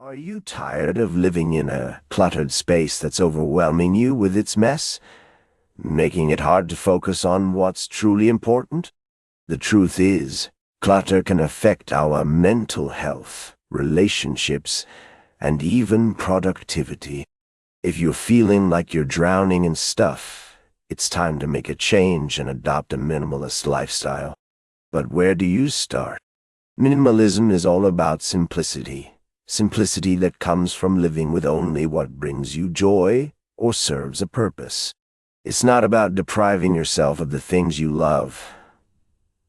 Are you tired of living in a cluttered space that's overwhelming you with its mess, making it hard to focus on what's truly important? The truth is, clutter can affect our mental health, relationships, and even productivity. If you're feeling like you're drowning in stuff, it's time to make a change and adopt a minimalist lifestyle. But where do you start? Minimalism is all about simplicity. Simplicity that comes from living with only what brings you joy or serves a purpose. It's not about depriving yourself of the things you love,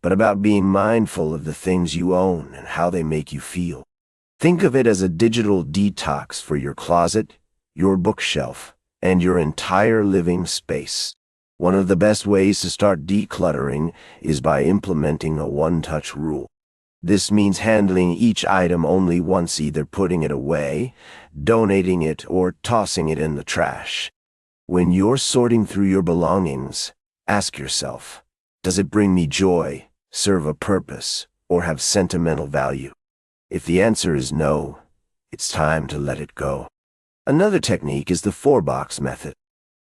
but about being mindful of the things you own and how they make you feel. Think of it as a digital detox for your closet, your bookshelf, and your entire living space. One of the best ways to start decluttering is by implementing a one-touch rule. This means handling each item only once, either putting it away, donating it, or tossing it in the trash. When you're sorting through your belongings, ask yourself, does it bring me joy, serve a purpose, or have sentimental value? If the answer is no, it's time to let it go. Another technique is the 4-box method.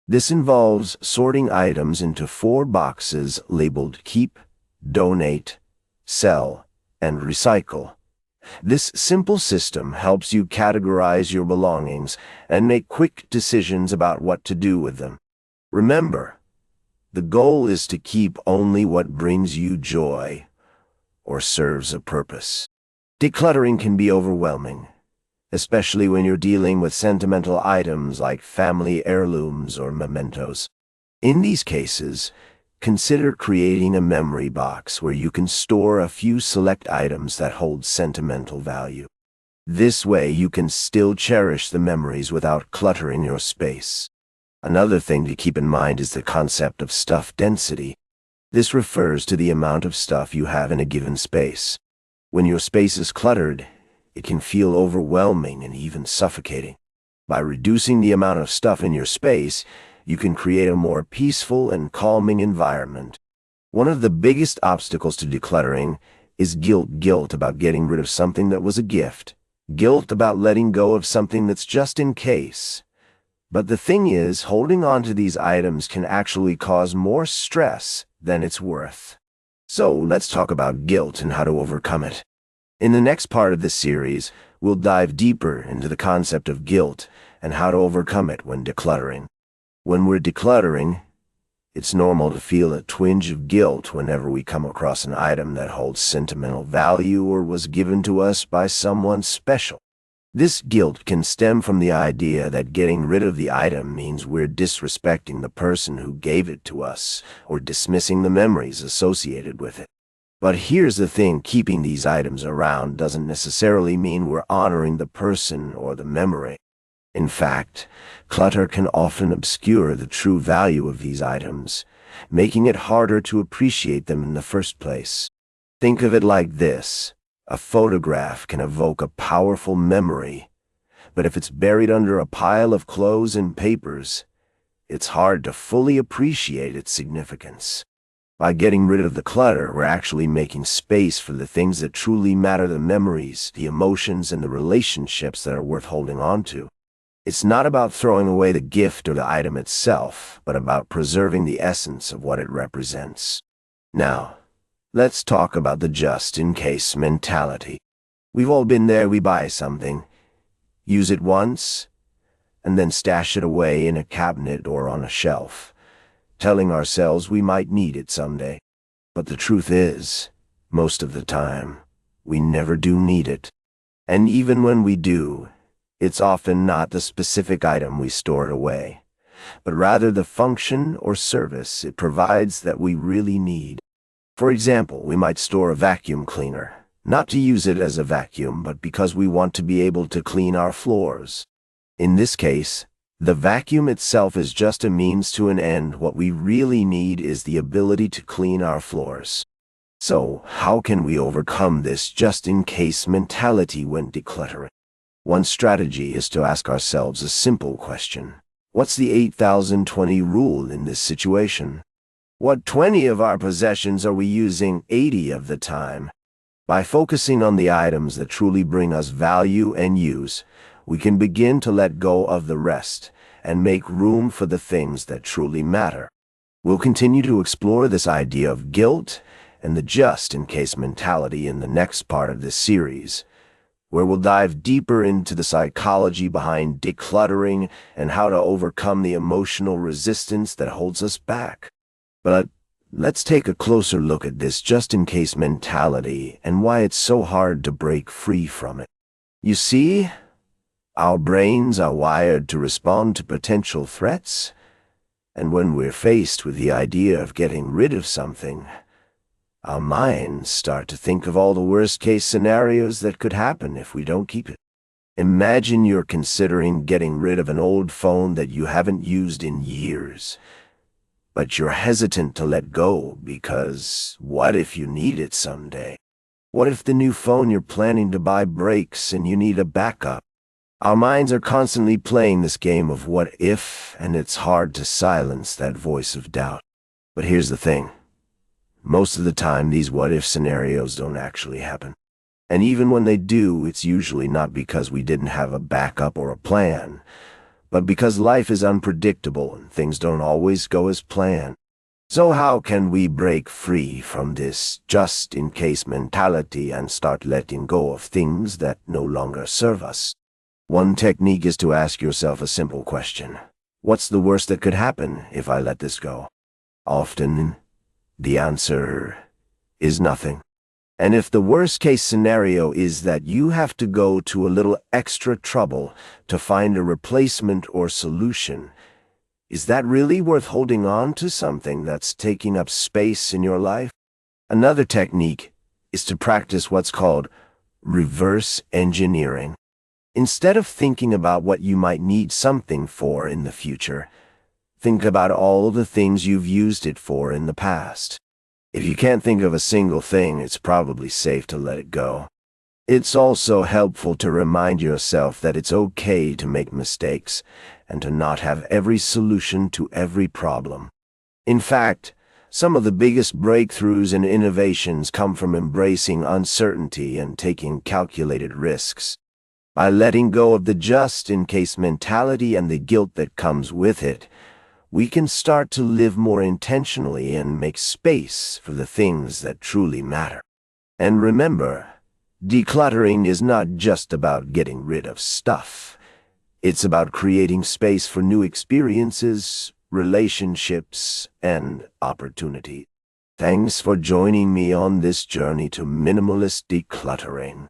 This involves sorting items into 4 boxes labeled keep, donate, sell, and recycle. This simple system helps you categorize your belongings and make quick decisions about what to do with them. Remember, the goal is to keep only what brings you joy or serves a purpose. Decluttering can be overwhelming, especially when you're dealing with sentimental items like family heirlooms or mementos. In these cases, consider creating a memory box where you can store a few select items that hold sentimental value. This way you can still cherish the memories without cluttering your space. Another thing to keep in mind is the concept of stuff density. This refers to the amount of stuff you have in a given space. When your space is cluttered, it can feel overwhelming and even suffocating. By reducing the amount of stuff in your space, you can create a more peaceful and calming environment. One of the biggest obstacles to decluttering is guilt about getting rid of something that was a gift. Guilt about letting go of something that's just in case. But the thing is, holding on to these items can actually cause more stress than it's worth. So let's talk about guilt and how to overcome it. In the next part of this series, we'll dive deeper into the concept of guilt and how to overcome it when decluttering. When we're decluttering, it's normal to feel a twinge of guilt whenever we come across an item that holds sentimental value or was given to us by someone special. This guilt can stem from the idea that getting rid of the item means we're disrespecting the person who gave it to us or dismissing the memories associated with it. But here's the thing, keeping these items around doesn't necessarily mean we're honoring the person or the memory. In fact, clutter can often obscure the true value of these items, making it harder to appreciate them in the first place. Think of it like this. A photograph can evoke a powerful memory, but if it's buried under a pile of clothes and papers, it's hard to fully appreciate its significance. By getting rid of the clutter, we're actually making space for the things that truly matter, the memories, the emotions, and the relationships that are worth holding on to. It's not about throwing away the gift or the item itself, but about preserving the essence of what it represents. Now, let's talk about the just-in-case mentality. We've all been there. We buy something, use it once, and then stash it away in a cabinet or on a shelf, telling ourselves we might need it someday. But the truth is, most of the time, we never do need it. And even when we do, it's often not the specific item we stored away, but rather the function or service it provides that we really need. For example, we might store a vacuum cleaner, not to use it as a vacuum, but because we want to be able to clean our floors. In this case, the vacuum itself is just a means to an end. What we really need is the ability to clean our floors. So, how can we overcome this just-in-case mentality when decluttering? One strategy is to ask ourselves a simple question. What's the 8020 rule in this situation? What 20 of our possessions are we using 80 of the time? By focusing on the items that truly bring us value and use, we can begin to let go of the rest and make room for the things that truly matter. We'll continue to explore this idea of guilt and the just-in-case mentality in the next part of this series, where we'll dive deeper into the psychology behind decluttering and how to overcome the emotional resistance that holds us back. But let's take a closer look at this just-in-case mentality and why it's so hard to break free from it. You see, our brains are wired to respond to potential threats, and when we're faced with the idea of getting rid of something, our minds start to think of all the worst-case scenarios that could happen if we don't keep it. Imagine you're considering getting rid of an old phone that you haven't used in years, but you're hesitant to let go because what if you need it someday? What if the new phone you're planning to buy breaks and you need a backup? Our minds are constantly playing this game of what if, and it's hard to silence that voice of doubt. But here's the thing. Most of the time, these what-if scenarios don't actually happen. And even when they do, it's usually not because we didn't have a backup or a plan, but because life is unpredictable and things don't always go as planned. So how can we break free from this just-in-case mentality and start letting go of things that no longer serve us? One technique is to ask yourself a simple question. What's the worst that could happen if I let this go? Often, the answer is nothing. And if the worst-case scenario is that you have to go to a little extra trouble to find a replacement or solution, is that really worth holding on to something that's taking up space in your life? Another technique is to practice what's called reverse engineering. Instead of thinking about what you might need something for in the future, think about all the things you've used it for in the past. If you can't think of a single thing, it's probably safe to let it go. It's also helpful to remind yourself that it's okay to make mistakes and to not have every solution to every problem. In fact, some of the biggest breakthroughs and innovations come from embracing uncertainty and taking calculated risks. By letting go of the just-in-case mentality and the guilt that comes with it, we can start to live more intentionally and make space for the things that truly matter. And remember, decluttering is not just about getting rid of stuff. It's about creating space for new experiences, relationships, and opportunities. Thanks for joining me on this journey to minimalist decluttering.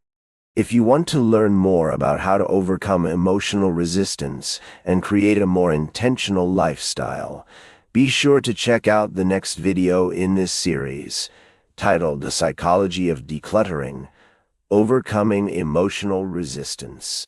If you want to learn more about how to overcome emotional resistance and create a more intentional lifestyle, be sure to check out the next video in this series, titled The Psychology of Decluttering: Overcoming Emotional Resistance.